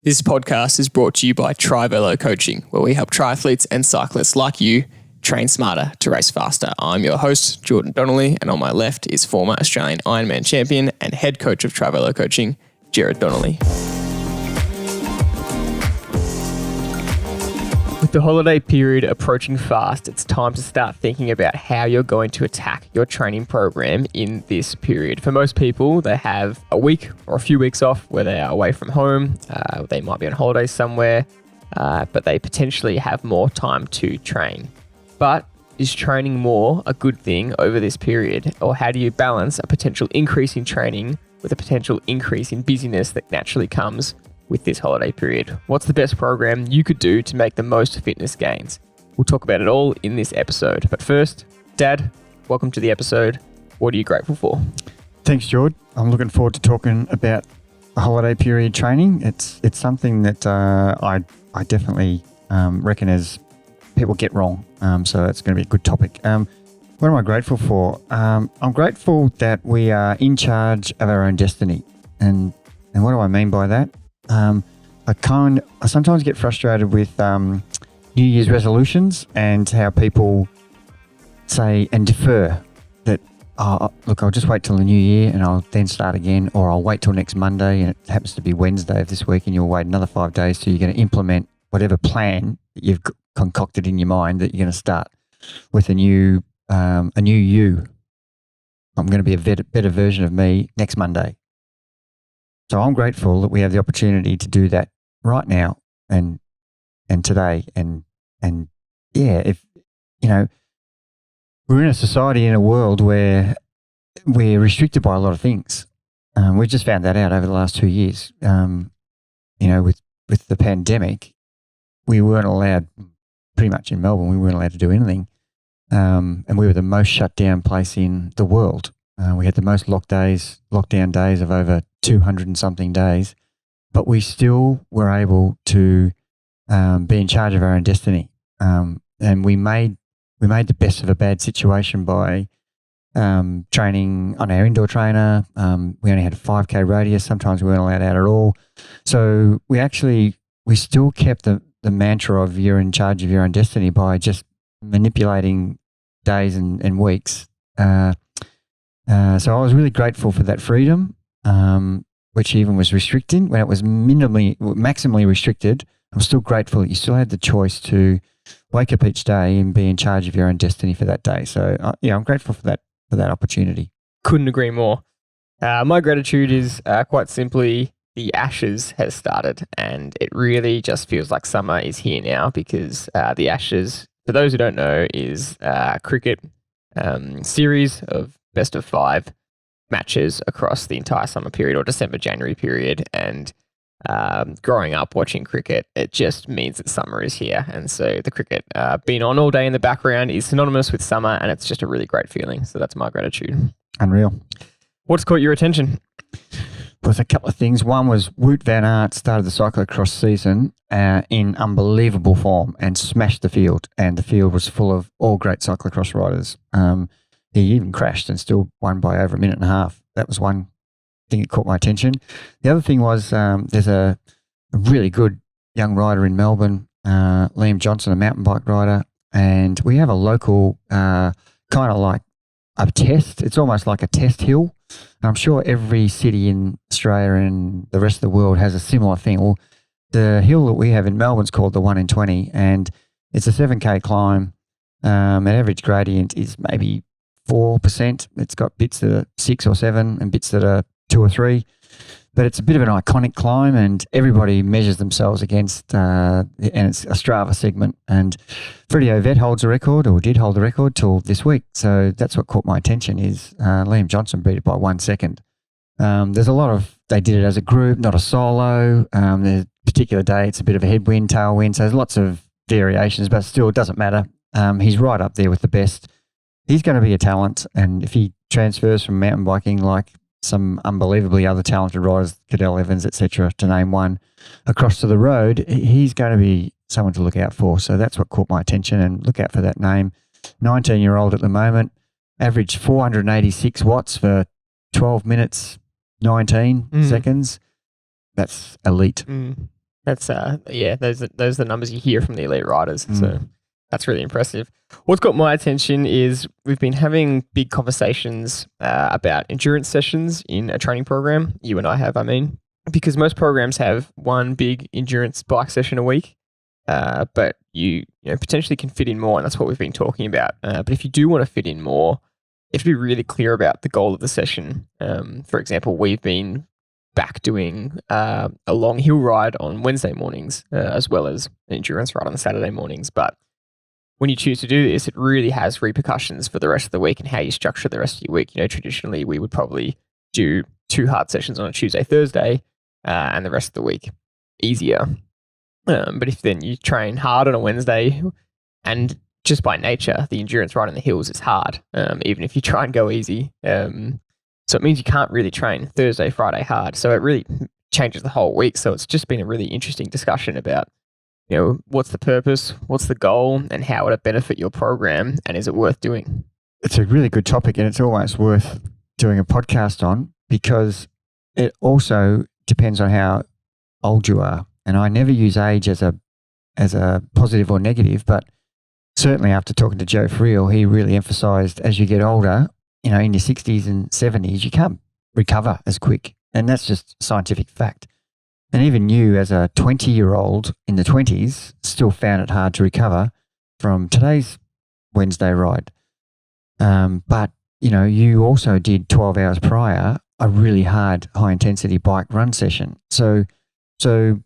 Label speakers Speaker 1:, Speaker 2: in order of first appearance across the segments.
Speaker 1: This podcast is brought to you by Triathlon Coaching, where we help triathletes and cyclists like you train smarter to race faster. I'm your host, Jordan Donnelly, and on my left is former Australian Ironman Champion and head coach of Triathlon Coaching, Gerard Donnelly. With the holiday period approaching fast, it's time to start thinking about how you're going to attack your training program in this period. For most people, they have a week or a few weeks off where they are away from home. They might be on holiday somewhere, but they potentially have more time to train. But is training more a good thing over this period? Or how do you balance a potential increase in training with a potential increase in busyness that naturally comes with this holiday period? What's the best program you could do to make the most fitness gains? We'll talk about it all in this episode. But first, Dad, welcome to the episode. What are you grateful for?
Speaker 2: Thanks, Jord. I'm looking forward to talking about the holiday period training. It's something that I definitely reckon as people get wrong. So it's going to be a good topic. What am I grateful for? I'm grateful that we are in charge of our own destiny. And what do I mean by that? I sometimes get frustrated with New Year's resolutions and how people say and defer that, look, I'll just wait till the new year and I'll then start again, or I'll wait till next Monday and it happens to be Wednesday of this week and you'll wait another 5 days till you're going to implement whatever plan that you've concocted in your mind that you're going to start with a new you. I'm going to be a better version of me next Monday. So I'm grateful that we have the opportunity to do that right now and today. And yeah, if, you know, we're in a society, in a world where we're restricted by a lot of things. We've just found that out over the last 2 years. You know, with the pandemic, we weren't allowed, pretty much in Melbourne, we weren't allowed to do anything. And we were the most shut down place in the world. We had the most lockdown days of over 200 and something days, but we still were able to be in charge of our own destiny. And we made the best of a bad situation by training on our indoor trainer. We only had a 5K radius. Sometimes we weren't allowed out at all. So we still kept the mantra of you're in charge of your own destiny by just manipulating days and weeks. So I was really grateful for that freedom, which even was restricting. When it was maximally restricted, I'm still grateful that you still had the choice to wake up each day and be in charge of your own destiny for that day. So I'm grateful for that opportunity.
Speaker 1: Couldn't agree more. My gratitude is quite simply the Ashes has started, and it really just feels like summer is here now because the Ashes, for those who don't know, is a cricket series of best of 5 matches across the entire summer period or December-January period. And growing up watching cricket, it just means that summer is here. And so the cricket being on all day in the background is synonymous with summer, and it's just a really great feeling. So that's my gratitude.
Speaker 2: Unreal.
Speaker 1: What's caught your attention?
Speaker 2: Well, there's a couple of things. One was Wout van Aert started the cyclocross season in unbelievable form and smashed the field. And the field was full of all great cyclocross riders. He even crashed and still won by over a minute and a half. That was one thing that caught my attention. The other thing was there's a really good young rider in Melbourne, Liam Johnson, a mountain bike rider, and we have a local kind of like a test. It's almost like a test hill. And I'm sure every city in Australia and the rest of the world has a similar thing. Well, the hill that we have in Melbourne's called the 1 in 20, and it's a 7K climb. An average gradient is maybe 4%. It's got bits that are 6 or 7 and bits that are 2 or 3. But it's a bit of an iconic climb, and everybody measures themselves against, and it's a Strava segment. And Freddie Ovett holds a record, or did hold the record till this week. So that's what caught my attention is Liam Johnson beat it by 1 second. There's a lot of, they did it as a group, not a solo. There's a particular day, it's a bit of a headwind, tailwind. So there's lots of variations, but still it doesn't matter. He's right up there with the best. He's going to be a talent, and if he transfers from mountain biking like some unbelievably other talented riders, Cadell Evans, etc., to name one, across to the road, he's going to be someone to look out for. So that's what caught my attention, and look out for that name. 19-year-old at the moment, averaged 486 watts for 12 minutes, 19 seconds. That's elite.
Speaker 1: That's those are the numbers you hear from the elite riders. So that's really impressive. What's got my attention is we've been having big conversations about endurance sessions in a training program. You and I have, because most programs have one big endurance bike session a week, but you potentially can fit in more, and that's what we've been talking about. But if you do want to fit in more, you have to be really clear about the goal of the session. For example, we've been back doing a long hill ride on Wednesday mornings, as well as an endurance ride on Saturday mornings. But when you choose to do this, it really has repercussions for the rest of the week and how you structure the rest of your week. Traditionally, we would probably do 2 hard sessions on a Tuesday, Thursday, and the rest of the week easier. But if then you train hard on a Wednesday, and just by nature, the endurance ride in the hills is hard, even if you try and go easy. So it means you can't really train Thursday, Friday hard. So it really changes the whole week. So it's just been a really interesting discussion about what's the purpose, what's the goal, and how would it benefit your program, and is it worth doing?
Speaker 2: It's a really good topic, and it's almost worth doing a podcast on, because it also depends on how old you are. And I never use age as a positive or negative, but certainly after talking to Joe Friel, he really emphasised as you get older, in your 60s and 70s, you can't recover as quick, and that's just scientific fact. And even you, as a 20-year-old in the 20s, still found it hard to recover from today's Wednesday ride. But, you also did 12 hours prior a really hard, high-intensity bike run session. So the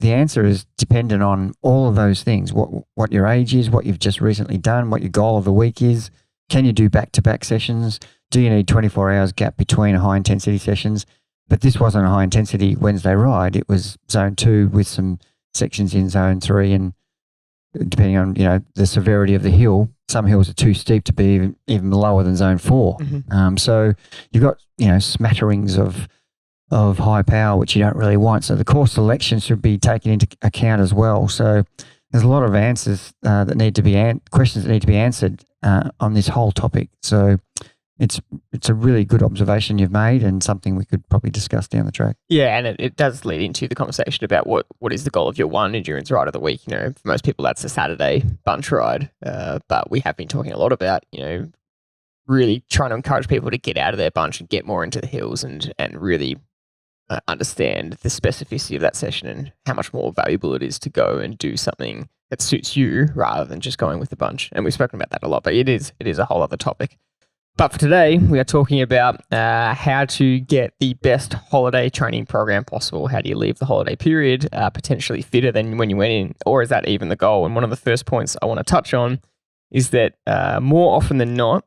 Speaker 2: answer is dependent on all of those things, what your age is, what you've just recently done, what your goal of the week is. Can you do back-to-back sessions? Do you need 24 hours gap between high-intensity sessions? But this wasn't a high-intensity Wednesday ride. It was zone 2 with some sections in zone 3. And depending on, the severity of the hill, some hills are too steep to be even lower than zone 4. Mm-hmm. So you've got, smatterings of high power, which you don't really want. So the course selection should be taken into account as well. So there's a lot of answers questions that need to be answered on this whole topic. So it's a really good observation you've made, and something we could probably discuss down the track.
Speaker 1: Yeah, and it does lead into the conversation about what is the goal of your one endurance ride of the week. For most people that's a Saturday bunch ride, but we have been talking a lot about really trying to encourage people to get out of their bunch and get more into the hills and really understand the specificity of that session and how much more valuable it is to go and do something that suits you rather than just going with the bunch. And we've spoken about that a lot, but it is a whole other topic. But for today, we are talking about how to get the best holiday training program possible. How do you leave the holiday period potentially fitter than when you went in, or is that even the goal? And one of the first points I want to touch on is that more often than not,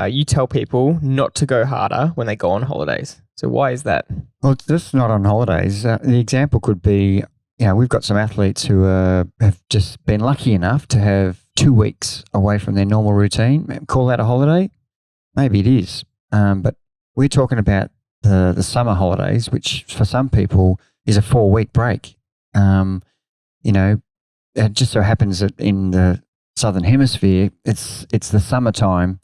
Speaker 1: you tell people not to go harder when they go on holidays. So why is that?
Speaker 2: Well, it's just not on holidays. The example could be, we've got some athletes who have just been lucky enough to have 2 weeks away from their normal routine. Call that a holiday? Maybe it is. But we're talking about the summer holidays, which for some people is a 4-week break. It just so happens that in the Southern Hemisphere, it's the summertime.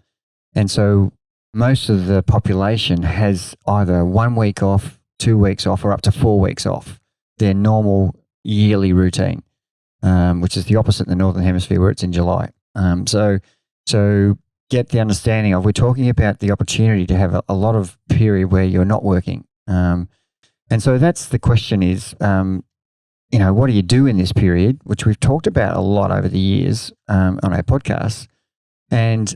Speaker 2: And so most of the population has either 1 week off, 2 weeks off, or up to 4 weeks off their normal yearly routine, which is the opposite in the Northern Hemisphere where it's in July. So get the understanding of, we're talking about the opportunity to have a lot of period where you're not working. And so that's the question is, what do you do in this period, which we've talked about a lot over the years on our podcasts. And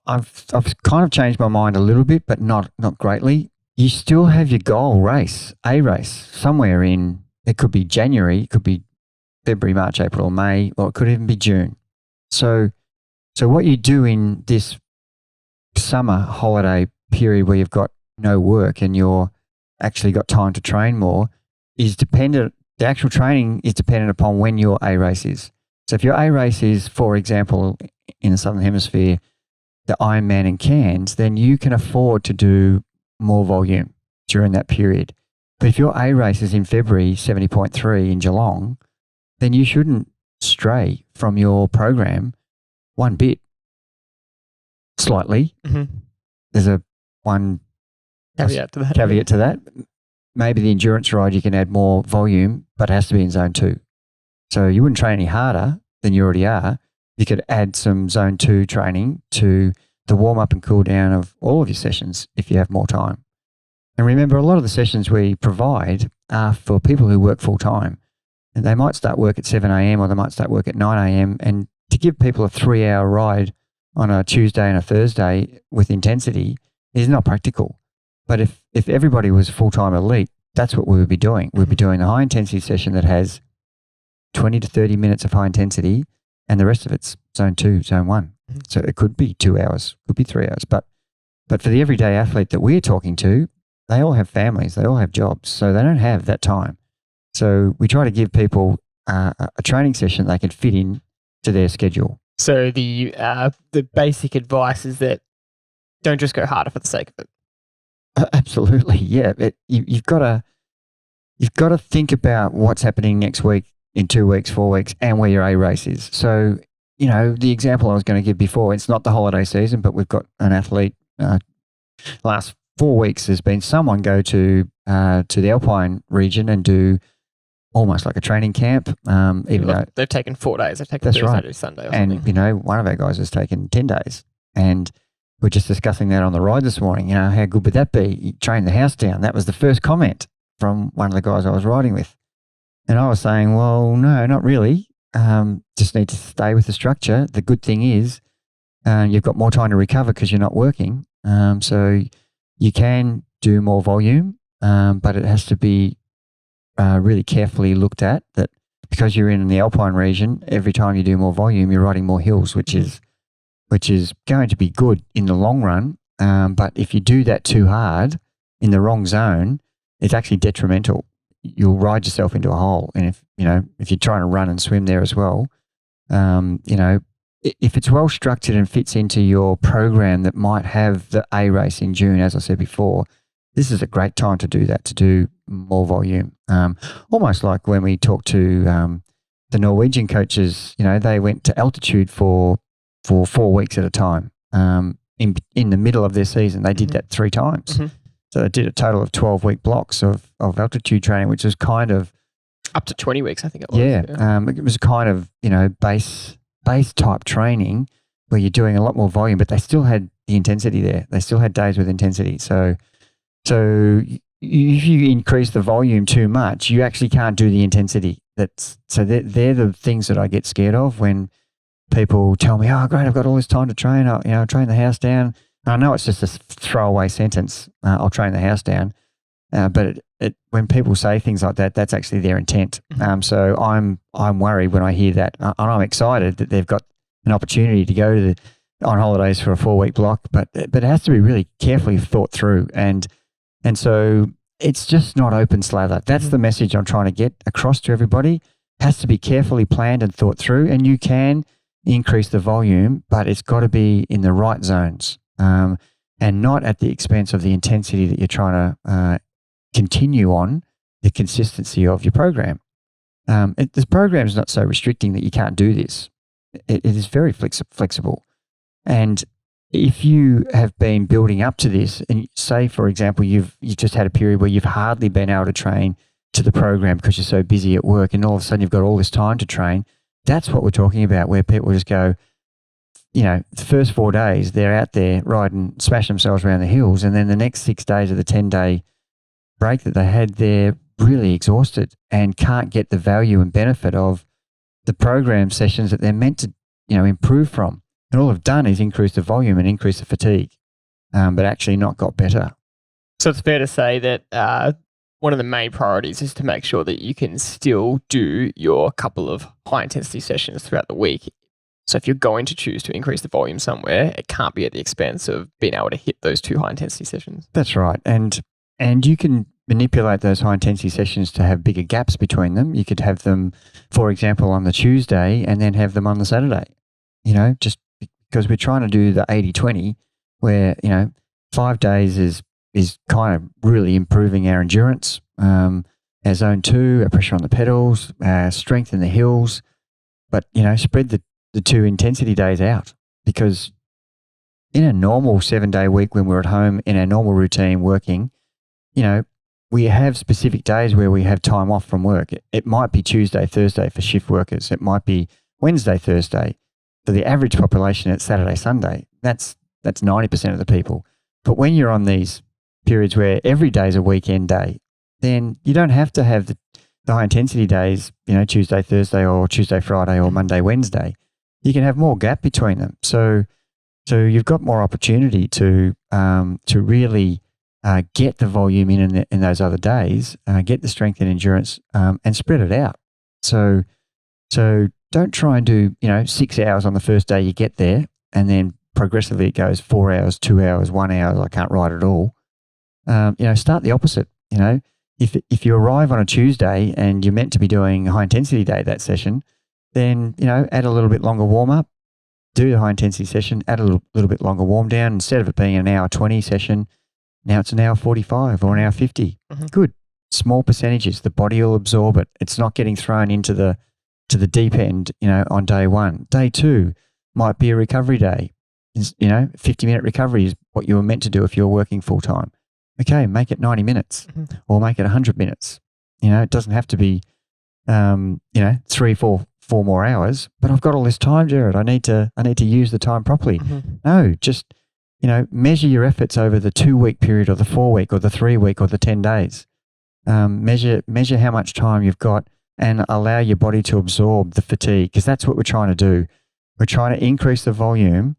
Speaker 2: I've kind of changed my mind a little bit, but not greatly. You still have your goal race, a race somewhere in, it could be January, it could be February, March, April, or May, or it could even be June. So what you do in this summer holiday period where you've got no work and you're actually got time to train more is dependent, the actual training is dependent upon when your A race is. So if your A race is, for example, in the Southern Hemisphere, the Ironman and cans, then you can afford to do more volume during that period. But if your A race is in February, 70.3 in Geelong, then you shouldn't stray from your program one bit. Slightly. Mm-hmm. There's one
Speaker 1: caveat to that.
Speaker 2: Caveat to that. maybe the endurance ride, you can add more volume, but it has to be in zone 2. So you wouldn't train any harder than you already are. You could add some zone 2 training to the warm up and cool down of all of your sessions if you have more time. And remember, a lot of the sessions we provide are for people who work full time. And they might start work at 7 a.m. or they might start work at 9 a.m. And to give people a 3-hour ride on a Tuesday and a Thursday with intensity is not practical. But if everybody was full-time elite, that's what we would be doing. We'd be doing a high-intensity session that has 20 to 30 minutes of high intensity and the rest of it's zone 2, zone 1. So it could be 2 hours, could be 3 hours. But for the everyday athlete that we're talking to, they all have families, they all have jobs, so they don't have that time. So we try to give people a training session they can fit in to their schedule.
Speaker 1: So the basic advice is that don't just go harder for the sake of it.
Speaker 2: Absolutely, yeah. You've got to think about what's happening next week, in 2 weeks, 4 weeks, and where your A race is. So, the example I was going to give before, it's not the holiday season, but we've got an athlete. Last 4 weeks, there's been someone go to the Alpine region and do almost like a training camp. Even though
Speaker 1: they've taken 4 days, they've taken Thursday, Sunday, or something.
Speaker 2: And one of our guys has taken 10 days, and we're just discussing that on the ride this morning. How good would that be? You train the house down. That was the first comment from one of the guys I was riding with. And I was saying, well, no, not really. Just need to stay with the structure. The good thing is you've got more time to recover because you're not working. So you can do more volume, but it has to be really carefully looked at, that because you're in the Alpine region, every time you do more volume, you're riding more hills, which is going to be good in the long run. But if you do that too hard in the wrong zone, it's actually detrimental. You'll ride yourself into a hole. And if you're trying to run and swim there as well, if it's well structured and fits into your program that might have the A race in June, as I said before, this is a great time to do that, to do more volume. Almost like when we talked to the Norwegian coaches, they went to altitude for 4 weeks at a time. In the middle of their season, they did that 3 times. Mm-hmm. So they did a total of 12-week blocks of altitude training, which was kind of
Speaker 1: up to 20 weeks, I think it was.
Speaker 2: Yeah. It was kind of base type training where you're doing a lot more volume, but they still had the intensity there. They still had days with intensity. So if you increase the volume too much, you actually can't do the intensity. They're the things that I get scared of when people tell me, "Oh, great, I've got all this time to train. I'll train the house down." I know it's just a throwaway sentence. I'll train the house down, but when people say things like that, that's actually their intent. So I'm worried when I hear that, and I'm excited that they've got an opportunity to go on holidays for a 4-week block, but it has to be really carefully thought through, and so it's just not open slather. That's the message I'm trying to get across to everybody. It has to be carefully planned and thought through, and you can increase the volume, but it's got to be in the right zones, and not at the expense of the intensity that you're trying to continue on, the consistency of your program. This program is not so restricting that you can't do this. It is very flexible. And if you have been building up to this, and say, for example, you've just had a period where you've hardly been able to train to the program because you're so busy at work, and all of a sudden you've got all this time to train, that's what we're talking about, where people just go, the first 4 days they're out there riding, smash themselves around the hills, and then the next 6 days of the 10-day break that they had, they're really exhausted and can't get the value and benefit of the program sessions that they're meant to, improve from. And all they've done is increase the volume and increase the fatigue, but actually not got better.
Speaker 1: So it's fair to say that one of the main priorities is to make sure that you can still do your couple of high-intensity sessions throughout the week. So if you're going to choose to increase the volume somewhere, it can't be at the expense of being able to hit those 2 high-intensity sessions.
Speaker 2: That's right. And you can manipulate those high-intensity sessions to have bigger gaps between them. You could have them, for example, on the Tuesday and then have them on the Saturday, just because we're trying to do the 80-20 where, 5 days is kind of really improving our endurance, our zone 2, our pressure on the pedals, our strength in the hills, but, spread the 2 intensity days out, because in a normal 7-day week when we're at home in our normal routine working, we have specific days where we have time off from work. It might be Tuesday, Thursday for shift workers. It might be Wednesday, Thursday. For the average population, it's Saturday, Sunday. That's 90% of the people. But when you're on these periods where every day is a weekend day, then you don't have to have the high intensity days, Tuesday, Thursday, or Tuesday, Friday, or Monday, Wednesday. You can have more gap between them. So you've got more opportunity to really get the volume in those other days, get the strength and endurance, and spread it out. So don't try and do 6 hours on the first day you get there, and then progressively it goes 4 hours, 2 hours, 1 hour. I can't ride at all. Start the opposite. If you arrive on a Tuesday and you're meant to be doing a high intensity day that session, then add a little bit longer warm up. Do the high intensity session, add a little bit longer warm down. Instead of it being an hour 20 session, now it's an hour 45 or an hour 50. Mm-hmm. Good. Small percentages. The body will absorb it. It's not getting thrown into the deep end, on day one. Day two might be a recovery day. 50-minute recovery is what you were meant to do if you're working full time. Okay, make it 90 minutes or make it 100 minutes. It doesn't have to be, 3, 4 more hours, but I've got all this time, Gerard. I need to use the time properly. Mm-hmm. No, just, measure your efforts over the 2-week period or the 4-week or the 3-week or the 10 days. Measure how much time you've got and allow your body to absorb the fatigue, because that's what we're trying to do. We're trying to increase the volume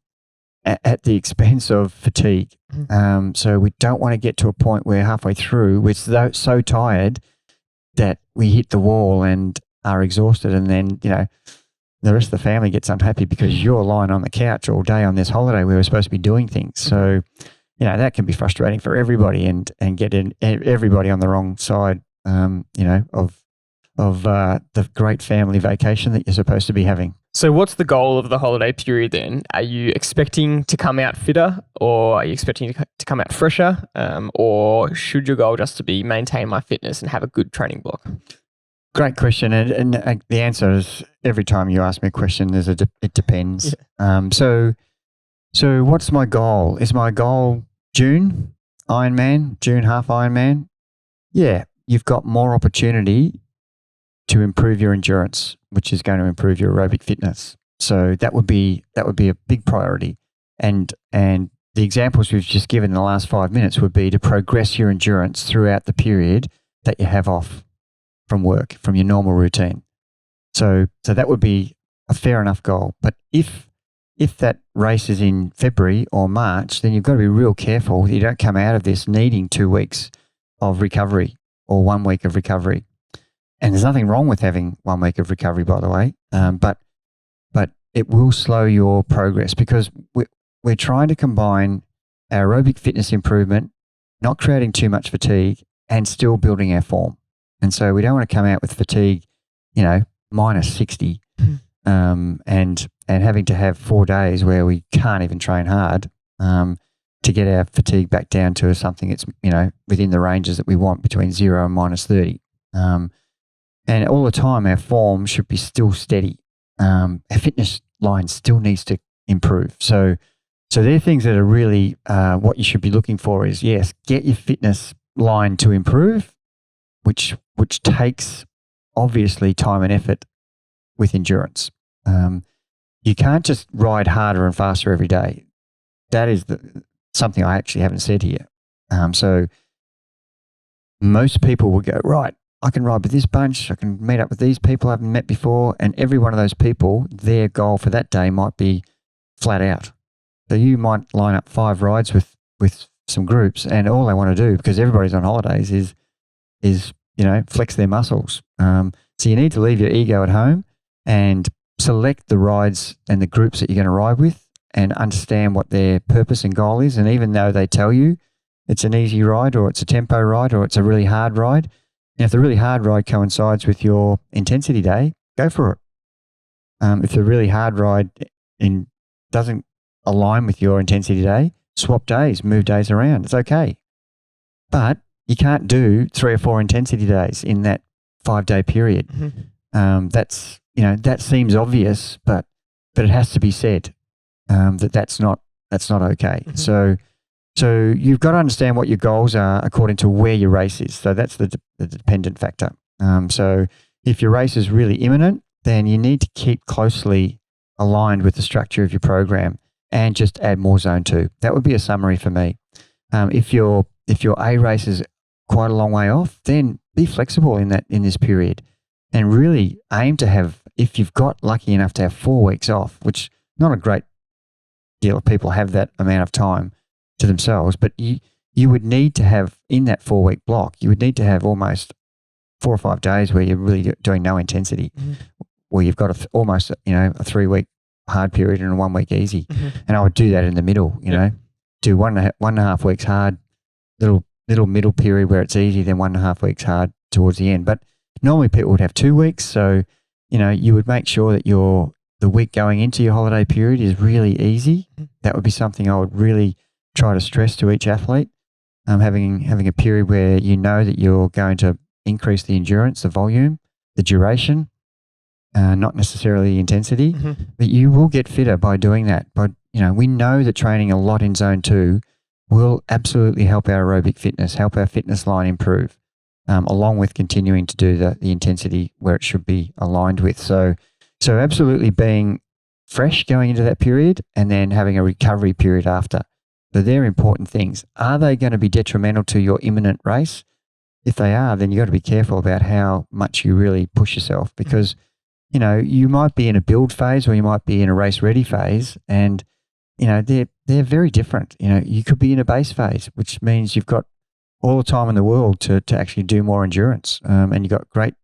Speaker 2: at the expense of fatigue. Mm-hmm. So we don't want to get to a point where halfway through we're so tired that we hit the wall and are exhausted, and then the rest of the family gets unhappy because you're lying on the couch all day on this holiday where we're supposed to be doing things. So that can be frustrating for everybody and get everybody on the wrong side of the great family vacation that you're supposed to be having.
Speaker 1: So what's the goal of the holiday period then? Are you expecting to come out fitter, or are you expecting to come out fresher? Or should your goal just to be maintain my fitness and have a good training block?
Speaker 2: Great question. And the answer is, every time you ask me a question, it depends. Yeah. So what's my goal? Is my goal June Ironman, June half Ironman? Yeah, you've got more opportunity to improve your endurance, which is going to improve your aerobic fitness. So that would be a big priority. And the examples we've just given in the last 5 minutes would be to progress your endurance throughout the period that you have off from work, from your normal routine. So that would be a fair enough goal. But if that race is in February or March, then you've got to be real careful that you don't come out of this needing 2 weeks of recovery or 1 week of recovery. And there's nothing wrong with having 1 week of recovery, by the way, but it will slow your progress, because we're trying to combine our aerobic fitness improvement, not creating too much fatigue, and still building our form. And so we don't want to come out with fatigue, minus 60, and having to have 4 days where we can't even train hard to get our fatigue back down to something that's within the ranges that we want, between 0 and minus 30. And all the time, our form should be still steady. Our fitness line still needs to improve. So they're things that are really what you should be looking for is, yes, get your fitness line to improve, which takes obviously time and effort with endurance. You can't just ride harder and faster every day. That is something I actually haven't said here. So most people will go, right, I can ride with this bunch, I can meet up with these people I haven't met before, and every one of those people, their goal for that day might be flat out. So you might line up 5 rides with some groups, and all they want to do, because everybody's on holidays, is flex their muscles. So you need to leave your ego at home and select the rides and the groups that you're going to ride with, and understand what their purpose and goal is. And even though they tell you it's an easy ride, or it's a tempo ride, or it's a really hard ride, and if the really hard ride coincides with your intensity day, go for it. If the really hard ride doesn't align with your intensity day, swap days, move days around. It's okay. But you can't do 3 or 4 intensity days in that 5-day period. Mm-hmm. That seems obvious, but it has to be said that's not okay. Mm-hmm. So you've got to understand what your goals are according to where your race is. So that's the dependent factor. So if your race is really imminent, then you need to keep closely aligned with the structure of your program and just add more zone 2. That would be a summary for me. If your A race is quite a long way off, then be flexible in this period and really aim to have, if you've got lucky enough to have 4 weeks off, which not a great deal of people have that amount of time to themselves, but you would need to have, in that 4-week block, you would need to have almost 4 or 5 days where you're really doing no intensity, where you've got almost a 3-week hard period and a 1 week easy. And I would do that in the middle, do 1.5 weeks hard, little middle period where it's easy, then 1.5 weeks hard towards the end. But normally people would have 2 weeks. So, you would make sure that the week going into your holiday period is really easy. That would be something I would really try to stress to each athlete. Having a period where you know that you're going to increase the endurance, the volume, the duration, not necessarily the intensity, but you will get fitter by doing that. But, we know that training a lot in zone 2 will absolutely help our aerobic fitness, help our fitness line improve, along with continuing to do the intensity where it should be aligned with. So absolutely being fresh going into that period and then having a recovery period after. So they're important things. Are they going to be detrimental to your imminent race? If they are, then you've got to be careful about how much you really push yourself, because, you might be in a build phase or you might be in a race ready phase, and, they're very different. You could be in a base phase, which means you've got all the time in the world to actually do more endurance, and you've got great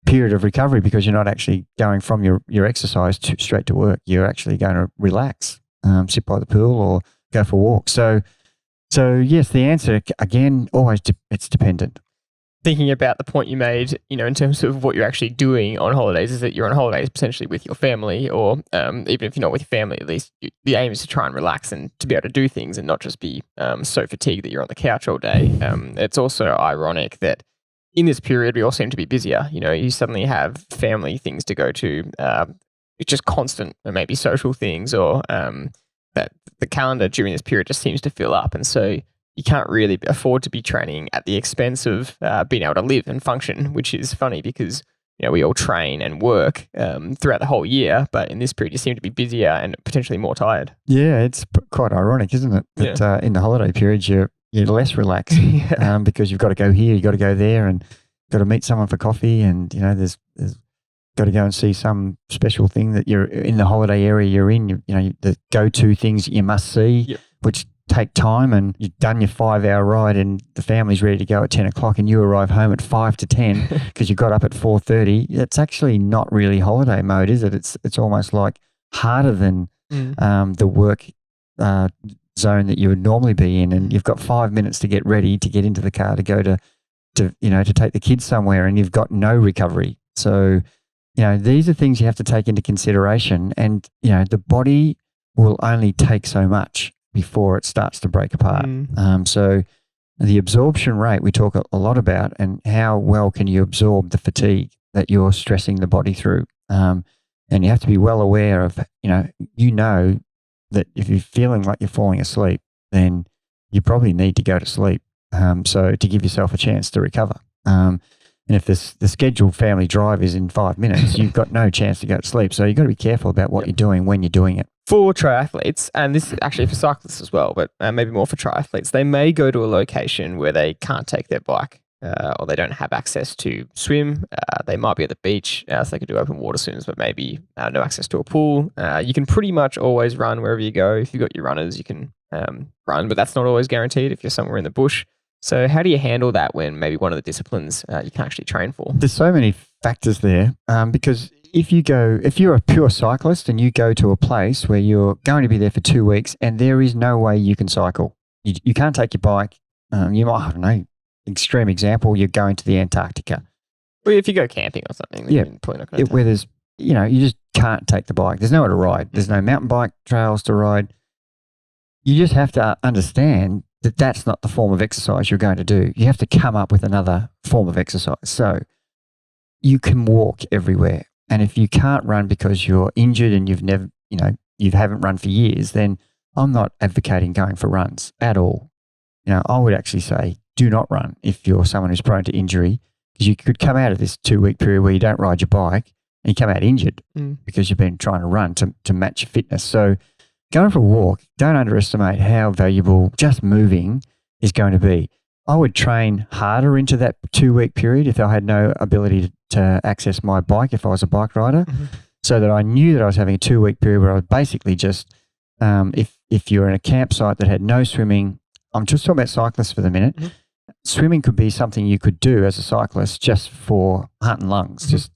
Speaker 2: period of recovery because you're not actually going from your exercise straight to work. You're actually going to relax, sit by the pool or go for walks. So yes, the answer again, always it's dependent.
Speaker 1: Thinking about the point you made, in terms of what you're actually doing on holidays, is that you're on holidays potentially with your family, or even if you're not with your family, at least the aim is to try and relax and to be able to do things and not just be so fatigued that you're on the couch all day. It's also ironic that in this period, we all seem to be busier. You suddenly have family things to go to. It's just constant, maybe social things, or that the calendar during this period just seems to fill up. And so you can't really afford to be training at the expense of being able to live and function, which is funny because, we all train and work throughout the whole year, but in this period you seem to be busier and potentially more tired.
Speaker 2: Yeah, it's quite ironic, isn't it? That in the holiday periods you're less relaxed because you've got to go here, you've got to go there, and got to meet someone for coffee, and there's got to go and see some special thing that you're in the holiday area you're in. The go-to things that you must see, which take time, and you've done your 5-hour ride and the family's ready to go at 10 o'clock and you arrive home at 5 to 10 because you got up at 4:30. It's actually not really holiday mode, is it? It's almost like harder than the work zone that you would normally be in, and you've got 5 minutes to get ready to get into the car to go to take the kids somewhere, and you've got no recovery. So these are things you have to take into consideration, and the body will only take so much before it starts to break apart. So the absorption rate we talk a lot about, and how well can you absorb the fatigue that you're stressing the body through. And you have to be well aware of, that if you're feeling like you're falling asleep, then you probably need to go to sleep. So to give yourself a chance to recover. And if the scheduled family drive is in 5 minutes, you've got no chance to go to sleep. So you've got to be careful about what you're doing when you're doing it.
Speaker 1: For triathletes, and this is actually for cyclists as well, but maybe more for triathletes, they may go to a location where they can't take their bike or they don't have access to swim. They might be at the beach, so they could do open water swims, but maybe no access to a pool. You can pretty much always run wherever you go. If you've got your runners, you can run, but that's not always guaranteed if you're somewhere in the bush. So how do you handle that when maybe one of the disciplines you can actually train for?
Speaker 2: There's so many factors there because if you're a pure cyclist and you go to a place where you're going to be there for 2 weeks and there is no way you can cycle, you can't take your bike. You might, I don't know, extreme example, you're going to the Antarctica.
Speaker 1: Well, if you go camping or something, then you're probably not going to.
Speaker 2: Where there's, you just can't take the bike. There's nowhere to ride. There's no mountain bike trails to ride. You just have to understand that that's not the form of exercise you're going to do. You have to come up with another form of exercise. So you can walk everywhere. And if you can't run because you're injured and you haven't run for years, then I'm not advocating going for runs at all. I would actually say do not run if you're someone who's prone to injury, because you could come out of this 2-week period where you don't ride your bike and you come out injured because you've been trying to run to match your fitness. So going for a walk, don't underestimate how valuable just moving is going to be. I would train harder into that 2-week period if I had no ability to access my bike, if I was a bike rider, so that I knew that I was having a 2-week period where I was basically just, if you're in a campsite that had no swimming, I'm just talking about cyclists for the minute. Swimming could be something you could do as a cyclist just for heart and lungs. Just,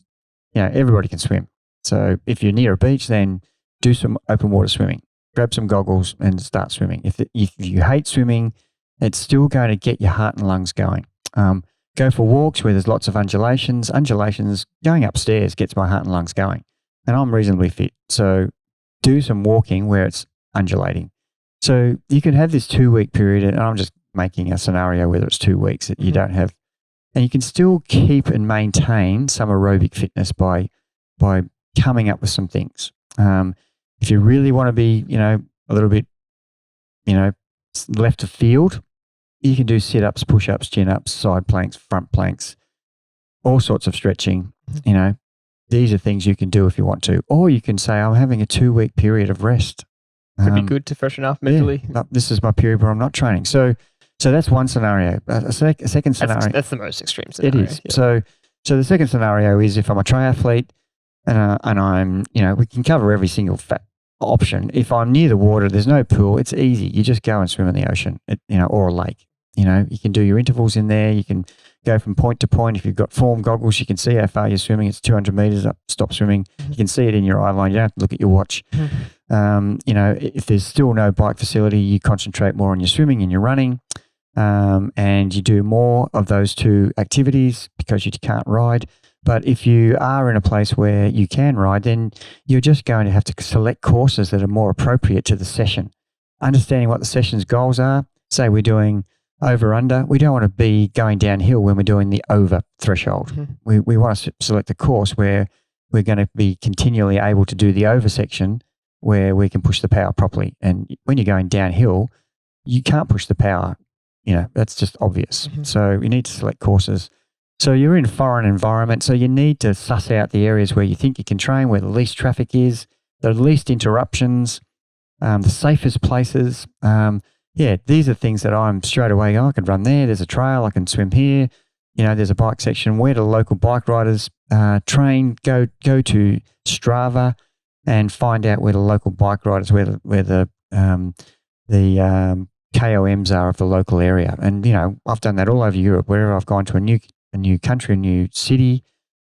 Speaker 2: everybody can swim. So if you're near a beach, then do some open water swimming. Grab some goggles and start swimming. If you hate swimming, it's still going to get your heart and lungs going. Go for walks where there's lots of undulations. Undulations, going upstairs gets my heart and lungs going. And I'm reasonably fit. So do some walking where it's undulating. So you can have this 2-week period, and I'm just making a scenario whether it's 2 weeks that you don't have, and you can still keep and maintain some aerobic fitness by coming up with some things. If you really want to be, a little bit, left of field, you can do sit-ups, push-ups, chin-ups, side planks, front planks, all sorts of stretching. These are things you can do if you want to, or you can say, I'm having a 2-week period of rest.
Speaker 1: Could be good to freshen up mentally.
Speaker 2: Yeah, this is my period where I'm not training. So that's one scenario. A second scenario.
Speaker 1: That's the most extreme scenario.
Speaker 2: It is. Yeah. So the second scenario is if I'm a triathlete and I'm, we can cover every single option. If I'm near the water, there's no pool, it's easy. You just go and swim in the ocean, or a lake. You can do your intervals in there. You can go from point to point. If you've got form goggles, you can see how far you're swimming. It's 200 meters up, stop swimming. You can see it in your eye line. You don't have to look at your watch. If there's still no bike facility, you concentrate more on your swimming and your running. And you do more of those two activities because you can't ride. But if you are in a place where you can ride, then you're just going to have to select courses that are more appropriate to the session. Understanding what the session's goals are. Say we're doing over under. We don't want to be going downhill when we're doing the over threshold. We want to select a course where we're going to be continually able to do the over section where we can push the power properly. And when you're going downhill, you can't push the power. That's just obvious. So you need to select courses. So you're in a foreign environment, so you need to suss out the areas where you think you can train, where the least traffic is, the least interruptions, the safest places. These are things that I'm straight away going, I can run there, there's a trail, I can swim here, there's a bike section. Where do local bike riders train? Go to Strava and find out where the local bike riders, where the KOMs are of the local area. And, I've done that all over Europe. Wherever I've gone to a new country, a new city,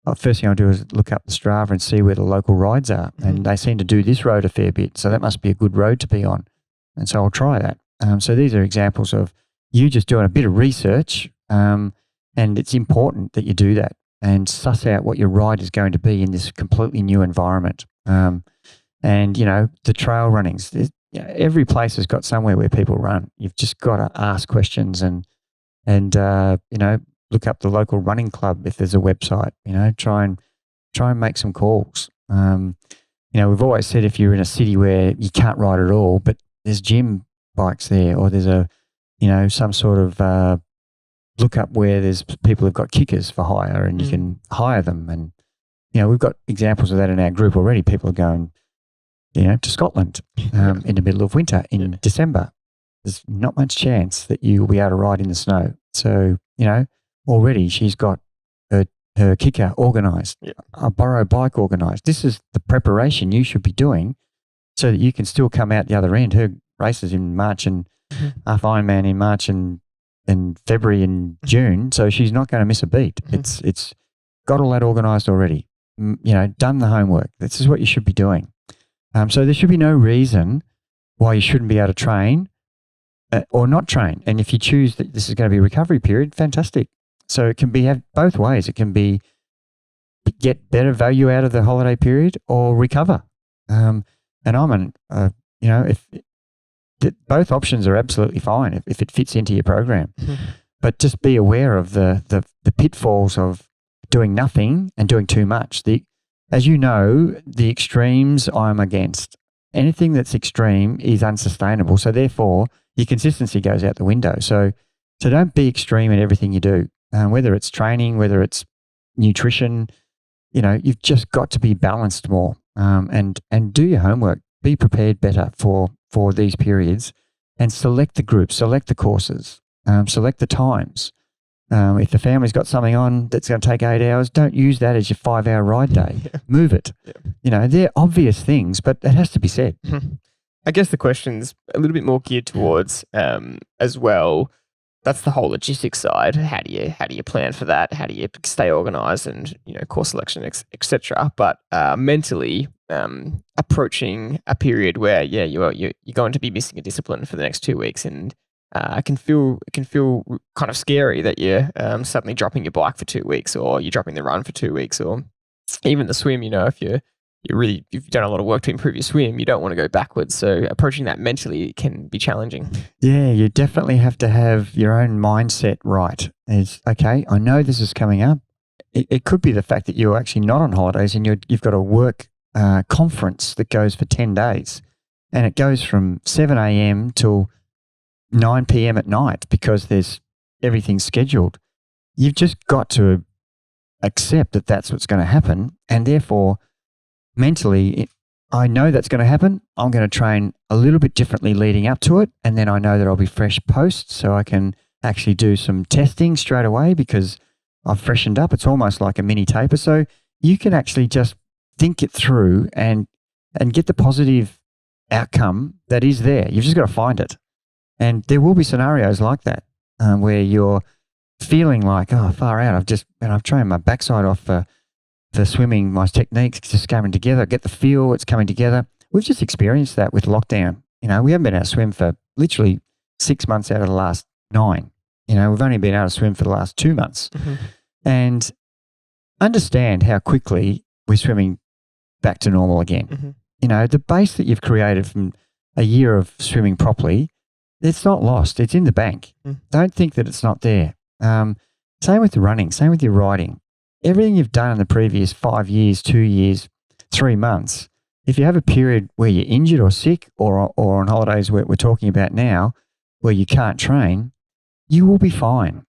Speaker 2: the first thing I'll do is look up the Strava and see where the local rides are. And they seem to do this road a fair bit. So that must be a good road to be on. And so I'll try that. So these are examples of you just doing a bit of research, and it's important that you do that and suss out what your ride is going to be in this completely new environment. And, the trail runnings, every place has got somewhere where people run. You've just got to ask questions and look up the local running club if there's a website. Try and make some calls. We've always said if you're in a city where you can't ride at all, but there's gym bikes there, or there's some sort of look up where there's people who've got kickers for hire and you can hire them. And we've got examples of that in our group already. People are going to Scotland in the middle of winter in December. There's not much chance that you will be able to ride in the snow. So, already she's got her kicker organised, a borrow bike organised. This is the preparation you should be doing so that you can still come out the other end. Her races in March and half Ironman in March and February and June. So she's not going to miss a beat. It's got all that organised already. Done the homework. This is what you should be doing. So there should be no reason why you shouldn't be able to train or not train. And if you choose that this is going to be a recovery period, fantastic. So it can have both ways. It can be get better value out of the holiday period or recover. And I'm both options are absolutely fine if it fits into your program. But just be aware of the pitfalls of doing nothing and doing too much. As you know, the extremes I'm against. anything that's extreme is unsustainable. So therefore, your consistency goes out the window. So don't be extreme in everything you do, whether it's training, whether it's nutrition. You've just got to be balanced more, and do your homework. Be prepared better for these periods, and select the groups, select the courses, select the times. If the family's got something on that's going to take 8 hours, don't use that as your 5-hour ride day.
Speaker 1: Yeah.
Speaker 2: Move it.
Speaker 1: Yeah.
Speaker 2: They're obvious things, but it has to be said.
Speaker 1: I guess the question's a little bit more geared towards as well. That's the whole logistics side. How do you plan for that? How do you stay organized and course selection, etc. But mentally, approaching a period where you're going to be missing a discipline for the next 2 weeks, and it can feel kind of scary that you're suddenly dropping your bike for 2 weeks, or you're dropping the run for 2 weeks, or even the swim. If you've done a lot of work to improve your swim, you don't want to go backwards. So approaching that mentally can be challenging. Yeah,
Speaker 2: you definitely have to have your own mindset right. It's okay, I know this is coming up. It could be the fact that you're actually not on holidays and you've got a work conference that goes for 10 days, and it goes from 7 a.m. till 9 p.m. at night because there's everything scheduled. You've just got to accept that that's what's going to happen, and therefore mentally, I know that's going to happen. I'm going to train a little bit differently leading up to it, and then I know that I'll be fresh post, so I can actually do some testing straight away because I've freshened up. It's almost like a mini taper. So you can actually just think it through and get the positive outcome that is there. You've just got to find it. And there will be scenarios like that where you're feeling like, oh, far out. I've trained my backside off for swimming. My techniques just coming together. Get the feel. It's coming together. We've just experienced that with lockdown. We haven't been able to swim for literally 6 months out of the last 9. We've only been able to swim for the last 2 months. Mm-hmm. And understand how quickly we're swimming back to normal again. Mm-hmm. The base that you've created from a year of swimming properly, it's not lost. It's in the bank. Mm. Don't think that it's not there. Same with the running, same with your riding. Everything you've done in the previous 5 years, 2 years, 3 months, if you have a period where you're injured or sick or on holidays where we're talking about now, where you can't train, you will be fine.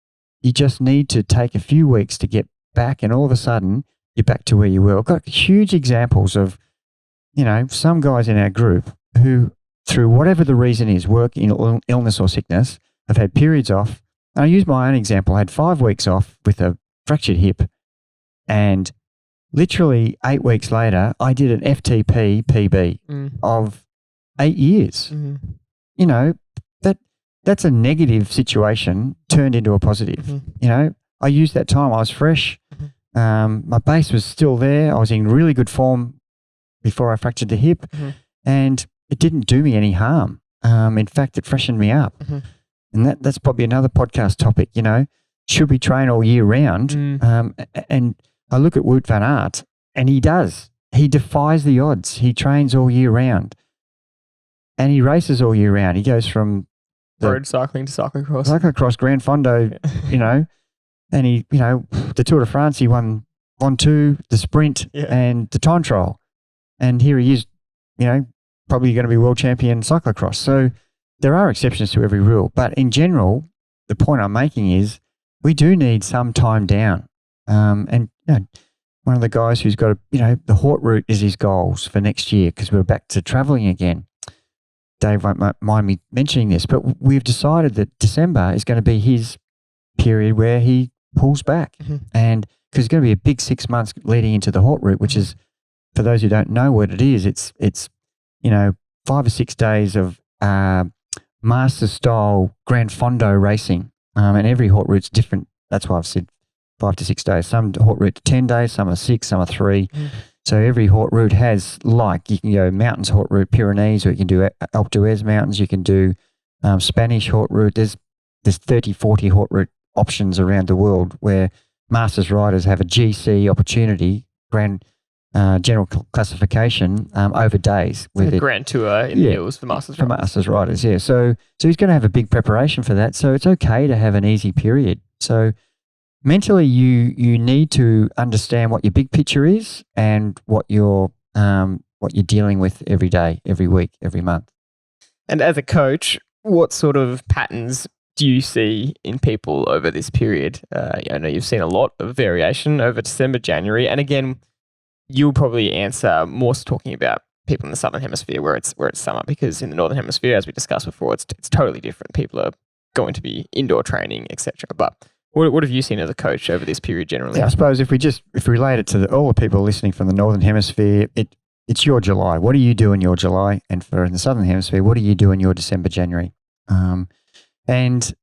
Speaker 2: You just need to take a few weeks to get back, and all of a sudden you're back to where you were. I've got huge examples of, some guys in our group who, through whatever the reason is, work in illness or sickness, have had periods off. And I use my own example. I had 5 weeks off with a fractured hip, and literally 8 weeks later, I did an FTP PB of 8 years. Mm-hmm. That's a negative situation turned into a positive. Mm-hmm. I used that time. I was fresh. Mm-hmm. My base was still there. I was in really good form before I fractured the hip, and it didn't do me any harm. In fact, it freshened me up. Mm-hmm. And that's probably another podcast topic, should we train all year round? And I look at Wout van Aert, and he does. He defies the odds. He trains all year round, and he races all year round. He goes from
Speaker 1: road cycling to cyclocross.
Speaker 2: Cyclocross, Grand Fondo, and he, the Tour de France, he won 2, the sprint and the time trial. And here he is, probably going to be world champion cyclocross. So there are exceptions to every rule. But in general, the point I'm making is we do need some time down. And one of the guys who's got the Hort route is his goals for next year because we're back to traveling again. Dave won't mind me mentioning this, but we've decided that December is going to be his period where he pulls back. Mm-hmm. And because it's going to be a big 6 months leading into the Hort route, which is, for those who don't know what it is, it's 5 or 6 days of master style Grand Fondo racing. And every Hort route's different. That's why I've said 5 to 6 days. Some Hort route 10 days, some are 6, some are 3. Mm. So every Hort route has, you can go mountains Hort route, Pyrenees, or you can do Alpe d'Huez mountains. You can do Spanish Hort route. There's 30, 40 Hort route options around the world where masters riders have a GC opportunity, general classification over days.
Speaker 1: With a grand tour in the hills for masters riders.
Speaker 2: For masters riders, yeah. So he's going to have a big preparation for that. So it's okay to have an easy period. So mentally, you need to understand what your big picture is and what your what you're dealing with every day, every week, every month.
Speaker 1: And as a coach, what sort of patterns do you see in people over this period? I know you've seen a lot of variation over December, January, and again, you'll probably answer more talking about people in the Southern Hemisphere where it's summer, because in the Northern Hemisphere, as we discussed before, it's totally different. People are going to be indoor training, etc. But what have you seen as a coach over this period generally?
Speaker 2: Yeah, I suppose if we relate it to all the people listening from the Northern Hemisphere, it's your July. What do you do in your July? And for in the Southern Hemisphere, what do you do in your December, January? And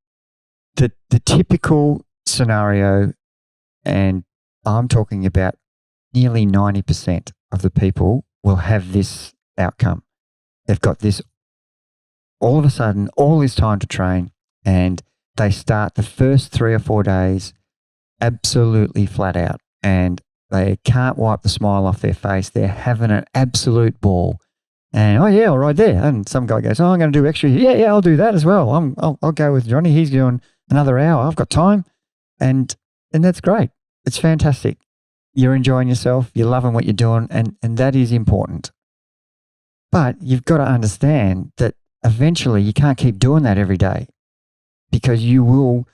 Speaker 2: the typical scenario, and I'm talking about nearly 90% of the people will have this outcome. They've got this all of a sudden, all this time to train, and they start the first 3 or 4 days absolutely flat out, and they can't wipe the smile off their face. They're having an absolute ball. And, oh, yeah, all right there. And some guy goes, oh, I'm going to do extra. Yeah, I'll do that as well. I'll go with Johnny. He's doing another hour. I've got time. And that's great. It's fantastic. You're enjoying yourself. You're loving what you're doing. And that is important. But you've got to understand that eventually you can't keep doing that every day, because you will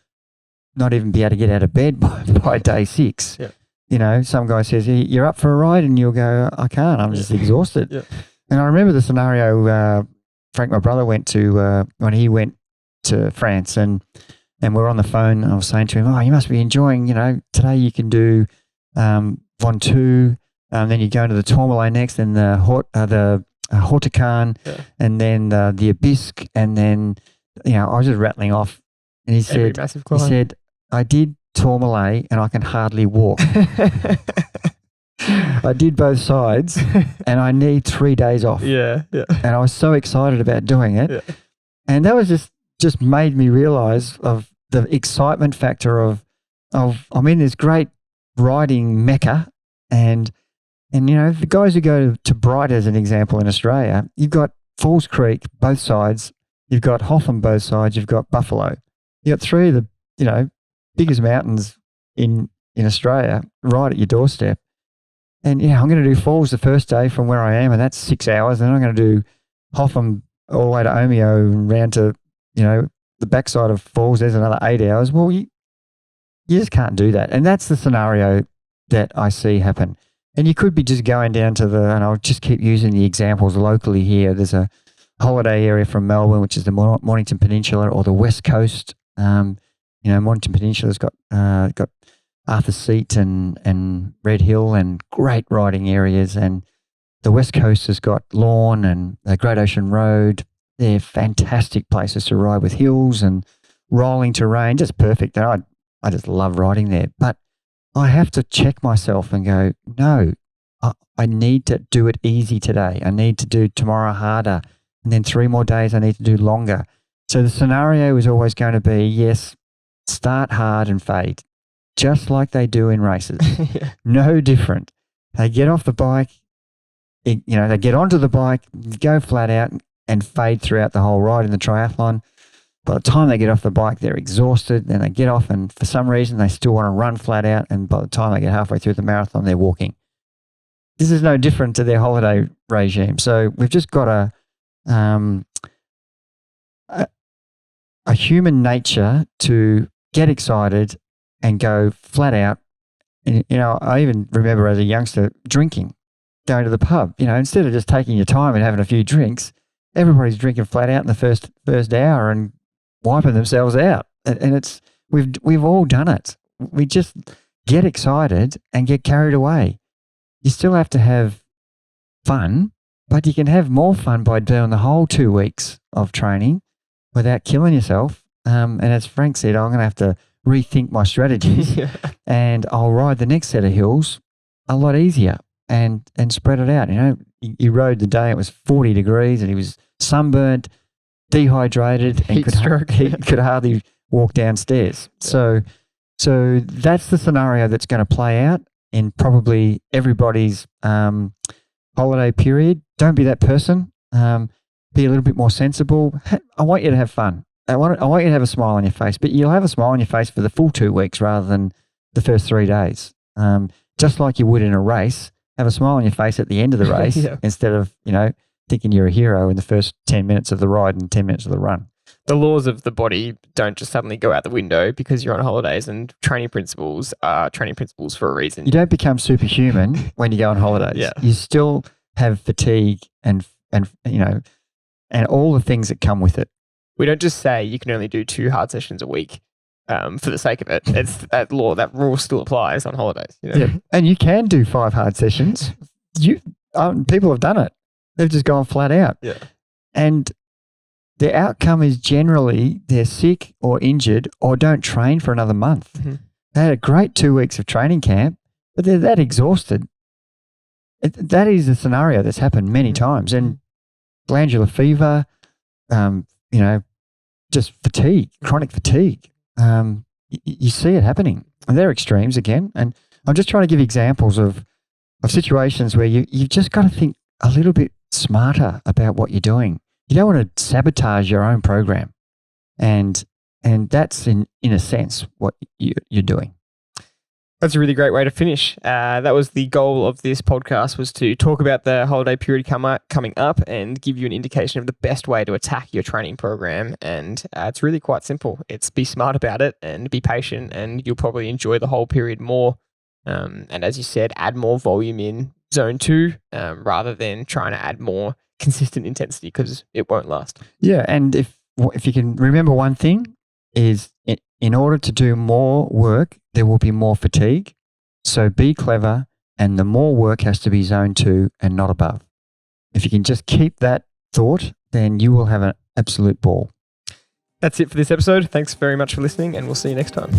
Speaker 2: not even be able to get out of bed by day 6. Yeah. You know, some guy says, you're up for a ride, and you'll go, I can't. I'm just exhausted. Yeah. And I remember the scenario Frank, my brother, went to when he went to France, and we're on the phone. And I was saying to him, oh, you must be enjoying, today you can do Ventoux, then you go into the Tourmalet next, and the Hautacam, yeah, and then the Abisk, and then, I was just rattling off. And he said, I did Tourmalet and I can hardly walk. I did both sides and I need 3 days off. Yeah. And I was so excited about doing it. Yeah. And that was just made me realize of the excitement factor of I'm in this great riding mecca, and the guys who go to Bright, as an example, in Australia, you've got Falls Creek both sides, you've got Hotham both sides, you've got Buffalo. You've got 3 of the biggest mountains in Australia right at your doorstep. And I'm going to do Falls the first day from where I am, and that's 6 hours. Then I'm going to do Hotham all the way to Omeo and round to, the backside of Falls. There's another 8 hours. Well, you just can't do that. And that's the scenario that I see happen. And you could be just going down to and I'll just keep using the examples locally here. There's a holiday area from Melbourne, which is the Mornington Peninsula, or the West Coast. Mornington Peninsula's got Arthur Seat and Red Hill, and great riding areas. And the West Coast has got Lorne and the Great Ocean Road. They're fantastic places to ride, with hills and rolling terrain, just perfect. And I just love riding there. But I have to check myself and go, no, I need to do it easy today. I need to do tomorrow harder. And then 3 more days I need to do longer. So the scenario is always going to be, yes, start hard and fade, just like they do in races. Yeah. No different. They get off the bike, they get onto the bike, go flat out and fade throughout the whole ride in the triathlon. By the time they get off the bike, they're exhausted. Then they get off, and for some reason, they still want to run flat out. And by the time they get halfway through the marathon, they're walking. This is no different to their holiday regime. So we've just got a human nature to get excited and go flat out. And, I even remember as a youngster drinking, going to the pub. Instead of just taking your time and having a few drinks, everybody's drinking flat out in the first hour and wiping themselves out. And we've all done it. We just get excited and get carried away. You still have to have fun, but you can have more fun by doing the whole 2 weeks of training without killing yourself. And as Frank said, I'm going to have to rethink my strategies. Yeah. And I'll ride the next set of hills a lot easier and spread it out. He rode the day, it was 40 degrees and he was sunburnt, dehydrated, and could hardly walk downstairs. Yeah. So that's the scenario that's going to play out in probably everybody's holiday period. Don't be that person. Be a little bit more sensible. I want you to have fun. I want you to have a smile on your face, but you'll have a smile on your face for the full 2 weeks rather than the first 3 days. Just like you would in a race, have a smile on your face at the end of the race instead of, thinking you're a hero in the first 10 minutes of the ride and 10 minutes of the run.
Speaker 1: The laws of the body don't just suddenly go out the window because you're on holidays, and training principles are training principles for a reason.
Speaker 2: You don't become superhuman when you go on holidays.
Speaker 1: Yeah.
Speaker 2: You still have fatigue and all the things that come with it.
Speaker 1: We don't just say you can only do 2 hard sessions a week for the sake of it. It's that rule still applies on holidays.
Speaker 2: Yeah. And you can do 5 hard sessions. People have done it. They've just gone flat out.
Speaker 1: Yeah.
Speaker 2: And the outcome is generally they're sick or injured or don't train for another month. Mm-hmm. They had a great 2 weeks of training camp, but they're that exhausted. That is a scenario that's happened many times. And glandular fever, just fatigue, chronic fatigue. You see it happening. And they're extremes again. And I'm just trying to give examples of situations where you've just got to think a little bit smarter about what you're doing. You don't want to sabotage your own program. And that's in a sense what you're doing.
Speaker 1: That's a really great way to finish. That was the goal of this podcast, was to talk about the holiday period coming up and give you an indication of the best way to attack your training program. And it's really quite simple. It's be smart about it and be patient, and you'll probably enjoy the whole period more. And as you said, add more volume in zone 2 rather than trying to add more consistent intensity, because it won't last.
Speaker 2: Yeah, and if you can remember one thing is in order to do more work, there will be more fatigue. So be clever, and the more work has to be zone 2 and not above. If you can just keep that thought, then you will have an absolute ball.
Speaker 1: That's it for this episode. Thanks very much for listening, and we'll see you next time.